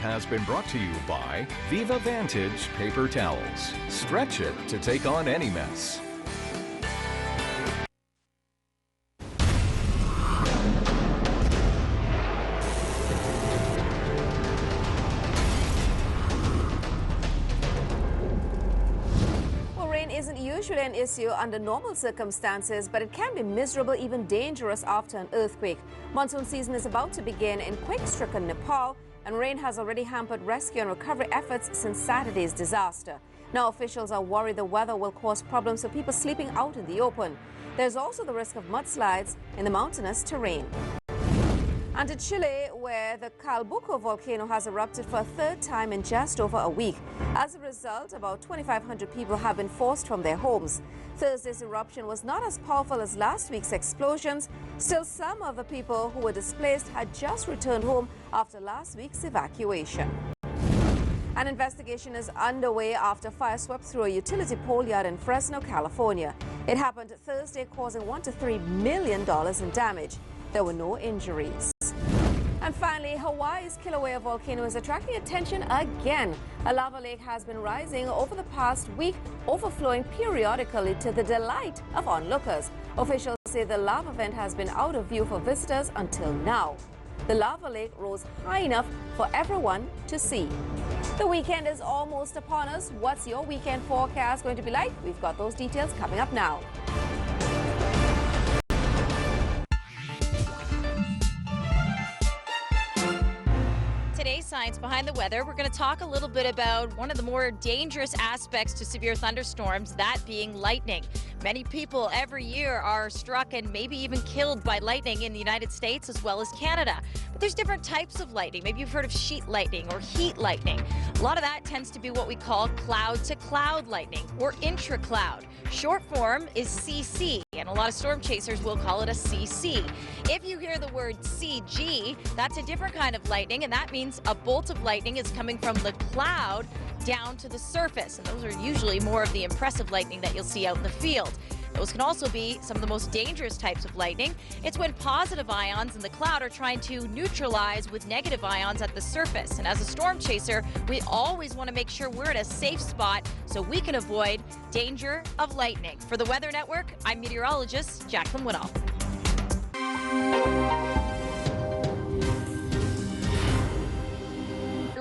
has been brought to you by Viva Vantage Paper Towels. Stretch it to take on any mess. Isn't usually an issue under normal circumstances, but it can be miserable, even dangerous after an earthquake. Monsoon season is about to begin in quake-stricken Nepal, and rain has already hampered rescue and recovery efforts since Saturday's disaster. Now officials are worried the weather will cause problems for people sleeping out in the open. There's also the risk of mudslides in the mountainous terrain. And to Chile, where the Calbuco volcano has erupted for a third time in just over a week. As a result, about 2,500 people have been forced from their homes. Thursday's eruption was not as powerful as last week's explosions. Still, some of the people who were displaced had just returned home after last week's evacuation. An investigation is underway after fire swept through a utility pole yard in Fresno, California. It happened Thursday, causing $1 to $3 million in damage. There were no injuries. And finally, Hawaii's Kilauea volcano is attracting attention again. A lava lake has been rising over the past week, overflowing periodically to the delight of onlookers. Officials say the lava vent has been out of view for visitors until now. The lava lake rose high enough for everyone to see. The weekend is almost upon us. What's your weekend forecast going to be like? We've got those details coming up now. Today's Science Behind the Weather, we're going to talk a little bit about one of the more dangerous aspects to severe thunderstorms, that being lightning. Many people every year are struck and maybe even killed by lightning in the United States as well as Canada. But there's different types of lightning. Maybe you've heard of sheet lightning or heat lightning. A lot of that tends to be what we call cloud-to-cloud lightning or intra-cloud. Short form is CC, and a lot of storm chasers will call it a CC. If you hear the word CG, that's a different kind of lightning, and that means a bolt of lightning is coming from the cloud down to the surface, and those are usually more of the impressive lightning that you'll see out in the field. Those can also be some of the most dangerous types of lightning. It's when positive ions in the cloud are trying to neutralize with negative ions at the surface. And as a storm chaser, we always want to make sure we're at a safe spot so we can avoid danger of lightning. For the Weather Network, I'm meteorologist Jacqueline Woodall.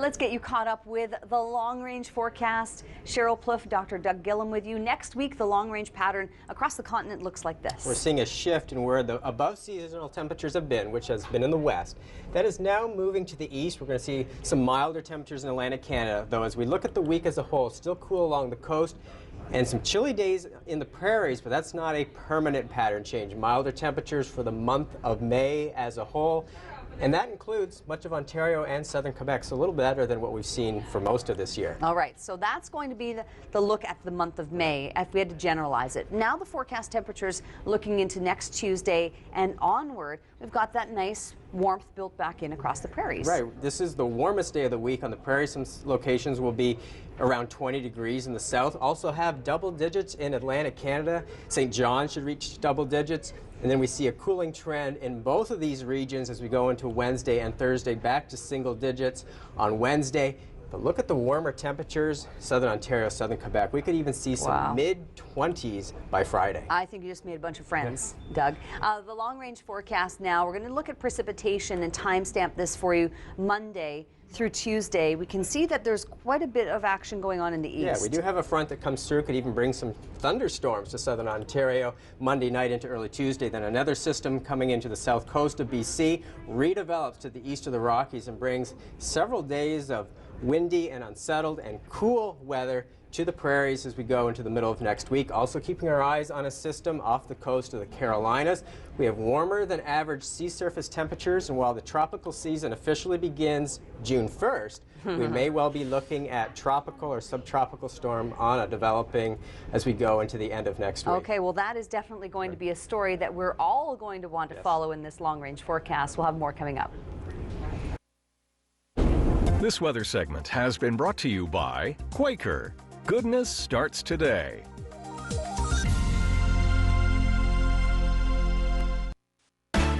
Let's get you caught up with the long-range forecast. Cheryl Plouffe, Dr. Doug Gillum with you. Next week, the long-range pattern across the continent looks like this. We're seeing a shift in where the above seasonal temperatures have been, which has been in the west. That is now moving to the east. We're going to see some milder temperatures in Atlantic Canada, though as we look at the week as a whole, still cool along the coast and some chilly days in the prairies, but that's not a permanent pattern change. Milder temperatures for the month of May as a whole. And that includes much of Ontario and southern Quebec, so a little better than what we've seen for most of this year. All right, so that's going to be the look at the month of May, if we had to generalize it. Now the forecast temperatures looking into next Tuesday and onward, we've got that nice warmth built back in across the prairies. Right, this is the warmest day of the week on the prairies. Some locations will be around 20 degrees in the south. Also have double digits in Atlantic Canada. St. John should reach double digits. And then we see a cooling trend in both of these regions as we go into Wednesday and Thursday, back to single digits on Wednesday. But look at the warmer temperatures, southern Ontario, southern Quebec. We could even see some mid-20s by Friday. I think you just made a bunch of friends, Doug. The long-range forecast now, we're going to look at precipitation and timestamp this for you Monday through Tuesday. We can see that there's quite a bit of action going on in the east. Yeah, we do have a front that comes through, could even bring some thunderstorms to southern Ontario Monday night into early Tuesday. Then another system coming into the south coast of BC redevelops to the east of the Rockies and brings several days of windy and unsettled and cool weather to the prairies as we go into the middle of next week. Also keeping our eyes on a system off the coast of the Carolinas. We have warmer than average sea surface temperatures, and while the tropical season officially begins June 1st, we may well be looking at tropical or subtropical storm on developing as we go into the end of next week. Okay, well that is definitely going to be a story that we're all going to want to follow in this long-range forecast. We'll have more coming up. This weather segment has been brought to you by Quaker. Goodness starts today.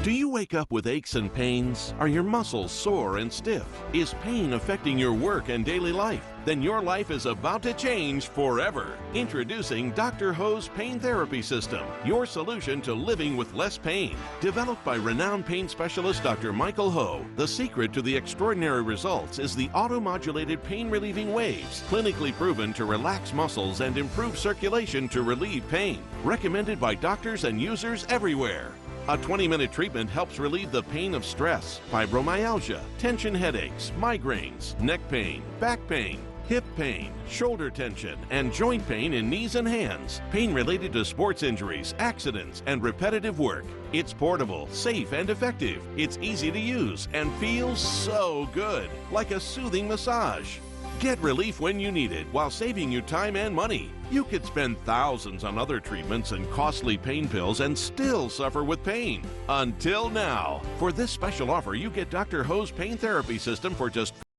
Do you wake up with aches and pains? Are your muscles sore and stiff? Is pain affecting your work and daily life? Then your life is about to change forever. Introducing Dr. Ho's Pain Therapy System, your solution to living with less pain. Developed by renowned pain specialist Dr. Michael Ho, the secret to the extraordinary results is the auto-modulated pain-relieving waves, clinically proven to relax muscles and improve circulation to relieve pain. Recommended by doctors and users everywhere. A 20-minute treatment helps relieve the pain of stress, fibromyalgia, tension headaches, migraines, neck pain, back pain, hip pain, shoulder tension, and joint pain in knees and hands. Pain related to sports injuries, accidents, and repetitive work. It's portable, safe, and effective. It's easy to use and feels so good, like a soothing massage. Get relief when you need it while saving you time and money. You could spend thousands on other treatments and costly pain pills and still suffer with pain. Until now. For this special offer, you get Dr. Ho's Pain Therapy System for just